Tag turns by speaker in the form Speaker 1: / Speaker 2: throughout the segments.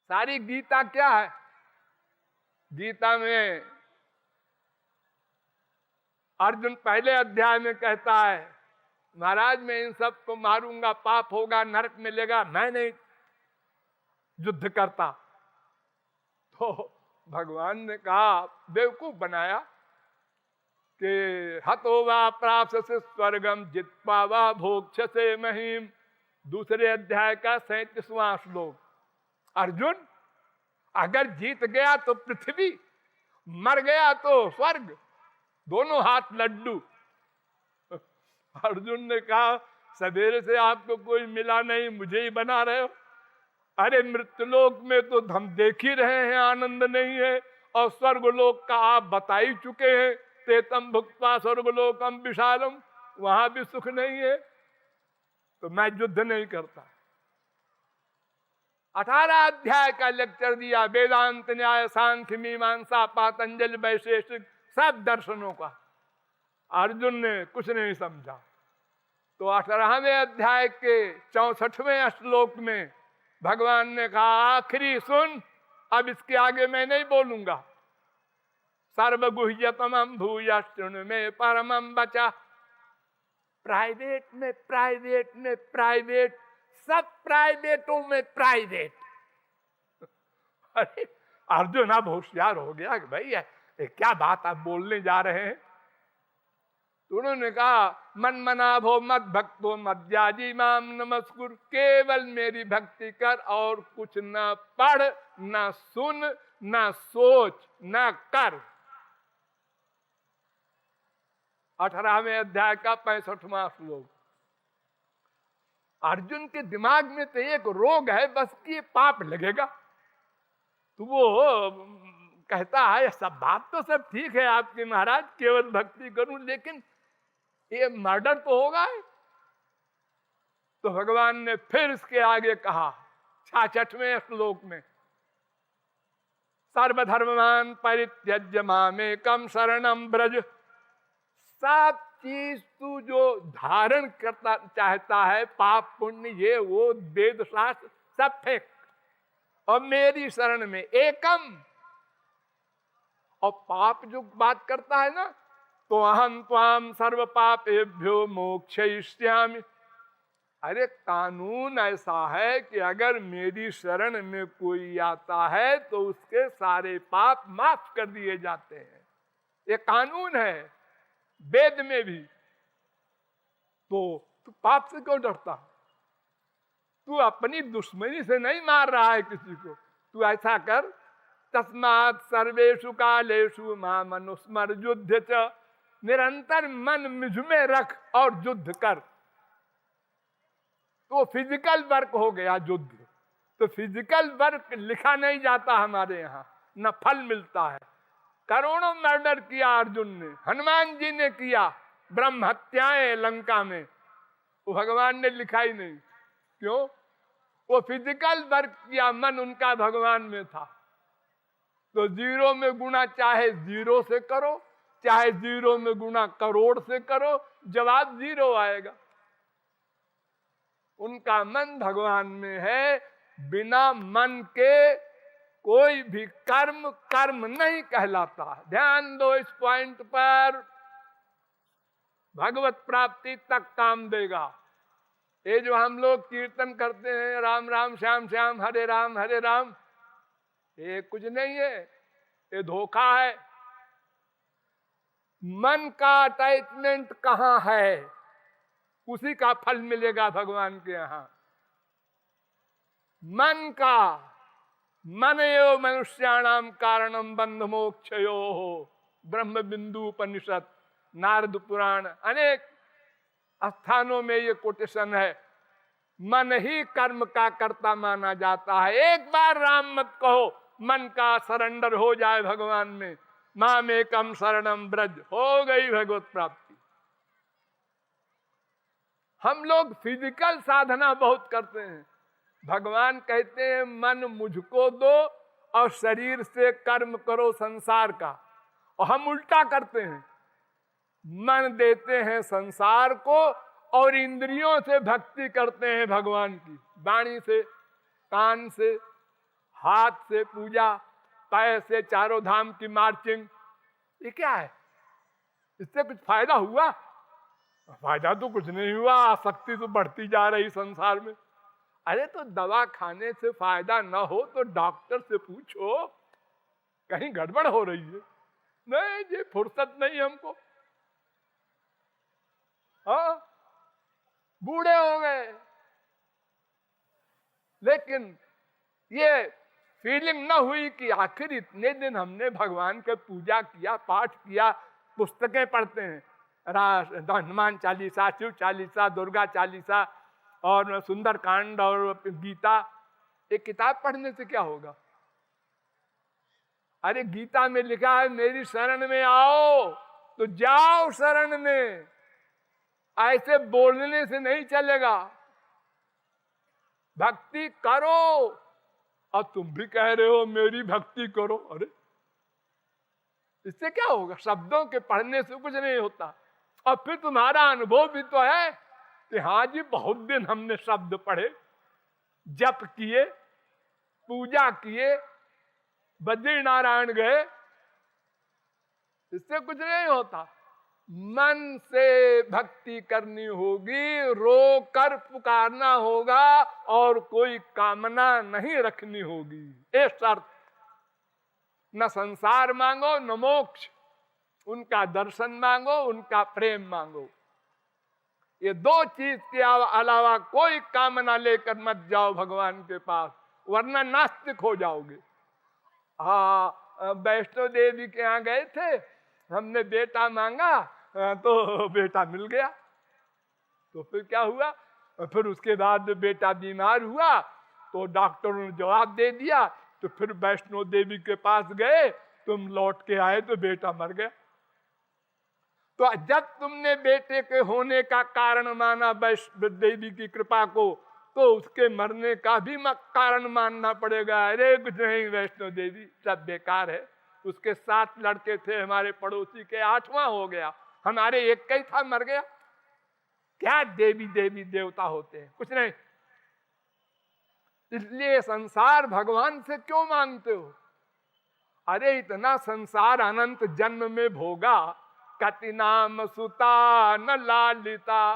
Speaker 1: सारी गीता क्या है? गीता में अर्जुन पहले अध्याय में कहता है, महाराज मैं इन सबको मारूंगा, पाप होगा, नरक मिलेगा, मैं नहीं युद्ध करता। तो भगवान ने कहा, बेवकूफ बनाया कि हतो वा प्राप्स्यसि स्वर्गम जित्वा वा भोक्ष्यसे महीम। दूसरे अध्याय का 37वां श्लोक। अर्जुन, अगर जीत गया तो पृथ्वी, मर गया तो स्वर्ग, दोनों हाथ लड्डू। अर्जुन ने कहा, सवेरे से आपको कोई मिला नहीं, मुझे ही बना रहे हो। अरे मृत्युलोक में तो हम देख ही रहे हैं आनंद नहीं है, और स्वर्गलोक का आप बता ही चुके हैं, तेतम भुक्त्वा स्वर्गलोकम विशालम, वहां भी सुख नहीं है, तो मैं युद्ध नहीं करता। 18 अध्याय का लेक्चर दिया, वेदांत, न्याय, सांख्य, मीमांसा, पातंजलि, वैशेषिक, सब दर्शनों का। अर्जुन ने कुछ नहीं समझा। तो 18वें अध्याय के 64वें श्लोक में भगवान ने कहा, आखिरी सुन, अब इसके आगे मैं नहीं बोलूंगा। सर्वगुह्यतमं भूय शृणु मे परमं वचः। प्राइवेट में प्राइवेट में प्राइवेट, सब प्राइवेटों में प्राइवेट। अरे अर्जुन अब होशियार हो गया कि भाई ये क्या बात आप बोलने जा रहे हैं। तो उन्होंने कहा, मन मना भो मत भक्तो मद्याजी माम नमस्कुर, केवल मेरी भक्ति कर और कुछ ना पढ़, ना सुन, ना सोच, ना कर। 18वें अध्याय का 65वां श्लोक। अर्जुन के दिमाग में तो एक रोग है बस कि पाप लगेगा। तो वो कहता है, सब बात तो सब ठीक है आपके महाराज, केवल भक्ति करूं, लेकिन ये मर्डर तो होगा है। तो भगवान ने फिर इसके आगे कहा 66वें श्लोक में, सर्वधर्मान परित्यज्य मामेकम शरणम ब्रज। सब चीज तू जो धारण करता चाहता है, पाप पुण्य ये वो वेद शास्त्र सब फेंक, और मेरी शरण में एकम। और पाप जो बात करता है ना, तो अहम त्वाम सर्व पापेभ्यो मोक्षयिष्यामि। अरे कानून ऐसा है कि अगर मेरी शरण में कोई आता है तो उसके सारे पाप माफ कर दिए जाते हैं। ये कानून है वेद में भी। तो तू पाप से क्यों डरता? तू अपनी दुश्मनी से नहीं मार रहा है किसी को। तू ऐसा कर, तस्मात् सर्वेषु कालेषु मां मनुस्मर युद्ध च। निरंतर मन मुझ में रख और युद्ध कर। तो फिजिकल वर्क हो गया युद्ध। तो फिजिकल वर्क लिखा नहीं जाता हमारे यहाँ, न फल मिलता है। करोड़ों मर्डर किया अर्जुन ने, हनुमान जी ने किया, ब्रह्म हत्याएं लंका में, वो भगवान ने लिखा ही नहीं। क्यों? वो फिजिकल वर्क किया, मन उनका भगवान में था। तो 0 में गुणा चाहे 0 से करो, चाहे 0 में गुणा करोड़ से करो, जवाब 0 आएगा। उनका मन भगवान में है। बिना मन के कोई भी कर्म कर्म नहीं कहलाता। ध्यान दो इस पॉइंट पर, भगवत प्राप्ति तक काम देगा। ये जो हम लोग कीर्तन करते हैं, राम राम श्याम श्याम हरे राम, ये कुछ नहीं है, ये धोखा है। मन का अटैचमेंट कहां है, उसी का फल मिलेगा भगवान के यहां। मन का, मन एव मनुष्याणाम कारणम बंध मोक्षयो हो। ब्रह्म बिंदु उपनिषद, नारद पुराण, अनेक स्थानों में ये कोटेशन है। मन ही कर्म का कर्ता माना जाता है। एक बार राम मत कहो, मन का सरेंडर हो जाए भगवान में, मामेकम शरणम ब्रज, हो गई भगवत प्राप्ति। हम लोग फिजिकल साधना बहुत करते हैं। भगवान कहते हैं मन मुझको दो और शरीर से कर्म करो संसार का। और हम उल्टा करते हैं, मन देते हैं संसार को और इंद्रियों से भक्ति करते हैं भगवान की, वाणी से, कान से, हाथ से पूजा, पैर से चारों धाम की मार्चिंग, ये क्या है? इससे कुछ फायदा हुआ? फायदा तो कुछ नहीं हुआ, आसक्ति तो बढ़ती जा रही संसार में। अरे तो दवा खाने से फायदा ना हो तो डॉक्टर से पूछो, कहीं गड़बड़ हो रही है। नहीं ये फुर्सत नहीं हमको, हाँ बूढ़े हो गए, लेकिन ये फीलिंग ना हुई कि आखिर इतने दिन हमने भगवान के पूजा किया, पाठ किया, पुस्तकें पढ़ते हैं, हनुमान चालीसा, शिव चालीसा, दुर्गा चालीसा और सुंदर कांड और गीता, एक किताब पढ़ने से क्या होगा? अरे गीता में लिखा है मेरी शरण में आओ तो जाओ शरण में, ऐसे बोलने से नहीं चलेगा। भक्ति करो, और तुम भी कह रहे हो मेरी भक्ति करो। अरे इससे क्या होगा? शब्दों के पढ़ने से कुछ नहीं होता। और फिर तुम्हारा अनुभव भी तो है कि हाँ जी बहुत दिन हमने शब्द पढ़े, जप किए, पूजा किए, बद्री नारायण गए, इससे कुछ नहीं होता। मन से भक्ति करनी होगी, रो कर पुकारना होगा और कोई कामना नहीं रखनी होगी। ये शर्त, न संसार मांगो न मोक्ष, उनका दर्शन मांगो, उनका प्रेम मांगो। ये दो चीज के अलावा कोई कामना लेकर मत जाओ भगवान के पास, वरना नास्तिक हो जाओगे। हाँ वैष्णो देवी के यहाँ गए थे, हमने बेटा मांगा तो बेटा मिल गया। तो फिर क्या हुआ? फिर उसके बाद बेटा बीमार हुआ तो डॉक्टरों ने जवाब दे दिया, तो फिर वैष्णो देवी के पास गए, तुम लौट के आए तो बेटा मर गया। तो जब तुमने बेटे के होने का कारण माना वैष्णो देवी की कृपा को, तो उसके मरने का भी कारण मानना पड़ेगा। अरे कुछ नहीं वैष्णो देवी, सब बेकार है। उसके 7 लड़के थे हमारे पड़ोसी के, 8वां हो गया, हमारे एक का ही था, मर गया। क्या देवी देवी देवता होते हैं? कुछ नहीं। इसलिए संसार भगवान से क्यों मांगते हो? अरे इतना संसार अनंत जन्म में भोगा, कति नाम सुता न लालिता,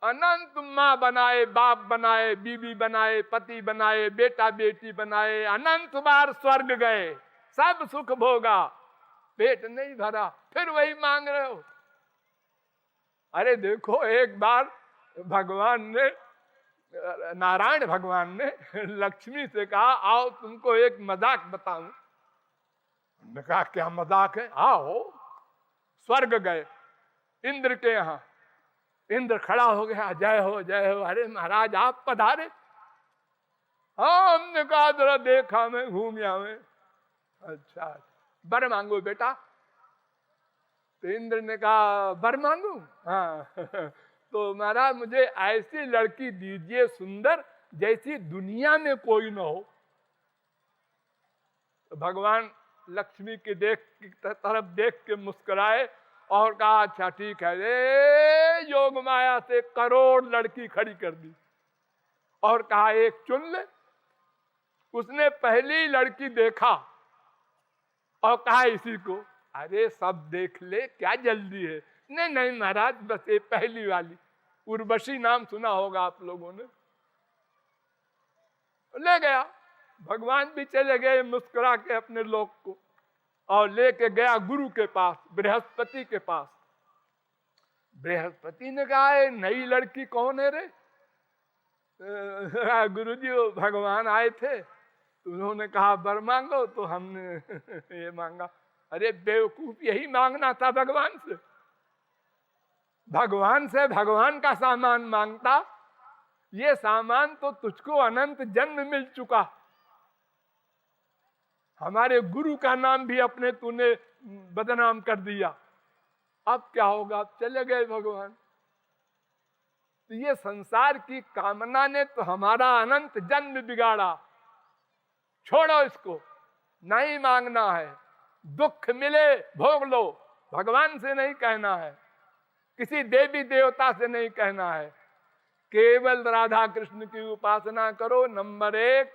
Speaker 1: अनंत माँ बनाए, बाप बनाए, बीबी बनाए, पति बनाए, बेटा बेटी बनाए, अनंत बार स्वर्ग गए, सब सुख भोगा, पेट नहीं भरा, फिर वही मांग रहे हो। अरे देखो एक बार भगवान ने, नारायण भगवान ने लक्ष्मी से कहा आओ तुमको एक मजाक बताऊं। उन्होंने कहा क्या मजाक है? आओ। स्वर्ग गए इंद्र के यहाँ, इंद्र खड़ा हो गया, जय हो जय हो। अरे महाराज आप पधारे? हाँ हमने कहा जरा देखा मैं, घूम आवे। अच्छा बर मांगो बेटा। तो इंद्र ने कहा बर मांगू? हाँ तो महाराज मुझे ऐसी लड़की दीजिए सुंदर जैसी दुनिया में कोई न हो। तो भगवान लक्ष्मी की तरफ देख के मुस्कुराए और कहा अच्छा ठीक है। रे योग माया से करोड़ लड़की खड़ी कर दी और कहा एक चुन ले। उसने पहली लड़की देखा और कहा इसी को। अरे सब देख ले, क्या जल्दी है? नहीं नहीं महाराज बस ये पहली वाली, उर्वशी नाम सुना होगा आप लोगों ने। ले गया, भगवान भी चले गए मुस्कुरा के अपने लोक को, और लेके गया गुरु के पास, बृहस्पति के पास। बृहस्पति ने कहा नई लड़की कौन है रे? गुरुजी वो भगवान आए थे, तो उन्होंने कहा बर मांगो, तो हमने ये मांगा। अरे बेवकूफ, यही मांगना था भगवान से। भगवान से भगवान का सामान मांगता, ये सामान तो तुझको अनंत जन्म मिल चुका। हमारे गुरु का नाम भी अपने तूने बदनाम कर दिया, अब क्या होगा? चले गए भगवान। तो ये संसार की कामना ने तो हमारा अनंत जन्म बिगाड़ा। छोड़ो इसको, नहीं मांगना है। दुख मिले भोग लो, भगवान से नहीं कहना है, किसी देवी देवता से नहीं कहना है। केवल राधा कृष्ण की उपासना करो। नंबर 1,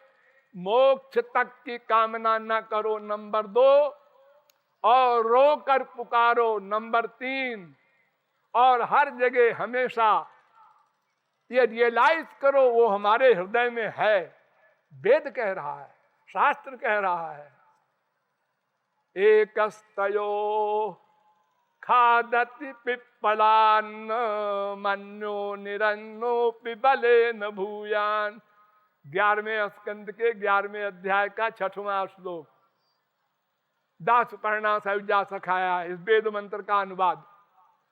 Speaker 1: मोक्ष तक की कामना न करो, नंबर 2, और रोकर पुकारो, नंबर 3, और हर जगह हमेशा ये रियलाइज करो वो हमारे हृदय में है। वेद कह रहा है, शास्त्र कह रहा है, एकस्तयो खादति पिप्पलान्न मन्यो निरन्नो पिबले न भूयान। 11वें स्कंद के 11वें अध्याय का 6वां श्लोक। दास पर्णा सयुजा सखाया, इस वेद मंत्र का अनुवाद।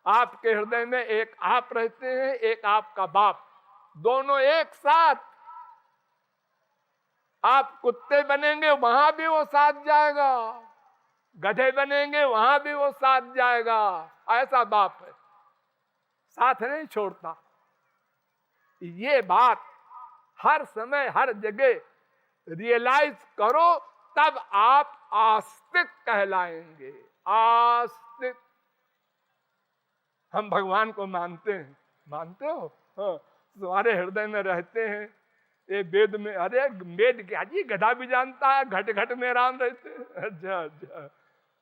Speaker 1: आपके हृदय में एक आप रहते हैं, एक आपका बाप, दोनों एक साथ। आप कुत्ते बनेंगे वहां भी वो साथ जाएगा, गधे बनेंगे वहां भी वो साथ जाएगा। ऐसा बाप है, साथ नहीं छोड़ता। ये बात हर समय हर जगह रियलाइज करो, तब आप आस्तिक कहलाएंगे। आस्तिक। हम भगवान को मानते हैं, मानते हो? हाँ, तुम्हारे हृदय में रहते हैं। ये वेद में, अरे वेद क्या जी, गधा भी जानता है घट घट में राम रहते हैं। अच्छा अच्छा,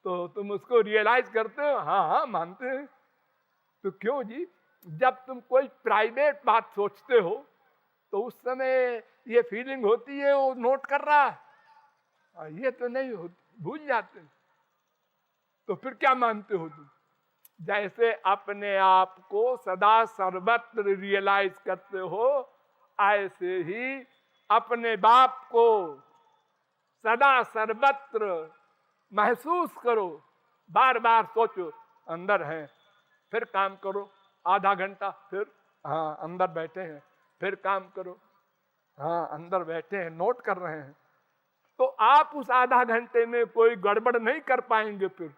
Speaker 1: तो तुम उसको रियलाइज करते हो? हाँ हाँ मानते हैं। तो क्यों जी, जब तुम कोई प्राइवेट बात सोचते हो तो उस समय ये फीलिंग होती है वो नोट कर रहा है, ये तो नहीं होती, भूल जाते। तो फिर क्या मानते हो तुम? जैसे अपने आप को सदा सर्वत्र रियलाइज करते हो, ऐसे ही अपने बाप को सदा सर्वत्र महसूस करो। बार बार सोचो अंदर है, फिर काम करो आधा घंटा, फिर हाँ अंदर बैठे हैं, फिर काम करो, हाँ अंदर बैठे हैं, नोट कर रहे हैं। तो आप उस आधा घंटे में कोई गड़बड़ नहीं कर पाएंगे फिर,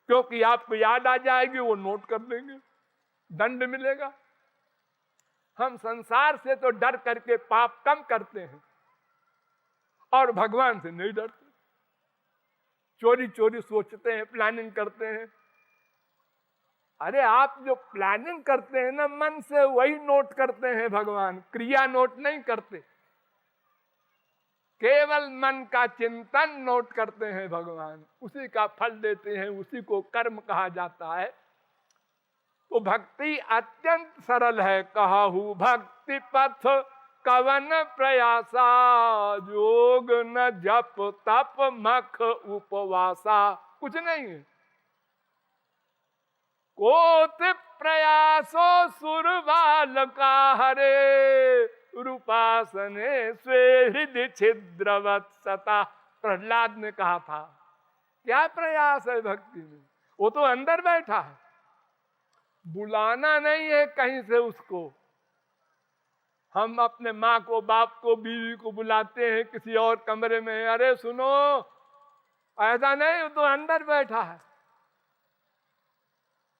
Speaker 1: क्योंकि आपको याद आ जाएगी, वो नोट कर लेंगे, दंड मिलेगा। हम संसार से तो डर करके पाप कम करते हैं और भगवान से नहीं डरते। चोरी चोरी सोचते हैं, प्लानिंग करते हैं। अरे आप जो प्लानिंग करते हैं ना मन से, वही नोट करते हैं भगवान, क्रिया नोट नहीं करते। केवल मन का चिंतन नोट करते हैं भगवान, उसी का फल देते हैं, उसी को कर्म कहा जाता है। तो भक्ति अत्यंत सरल है। कहूँ भक्ति पथ कवन प्रयासा, योग न जप तप मख उपवासा। कुछ नहीं है। कोत प्रयासो सुरबाल का हरे, रूपासने स्वे हृदय छिद्रवत सता। प्रहलाद ने कहा था, क्या प्रयास है भक्ति में? वो तो अंदर बैठा है, बुलाना नहीं है कहीं से उसको। हम अपने माँ को, बाप को, बीवी को बुलाते हैं किसी और कमरे में, अरे सुनो, ऐसा नहीं, वो तो अंदर बैठा है।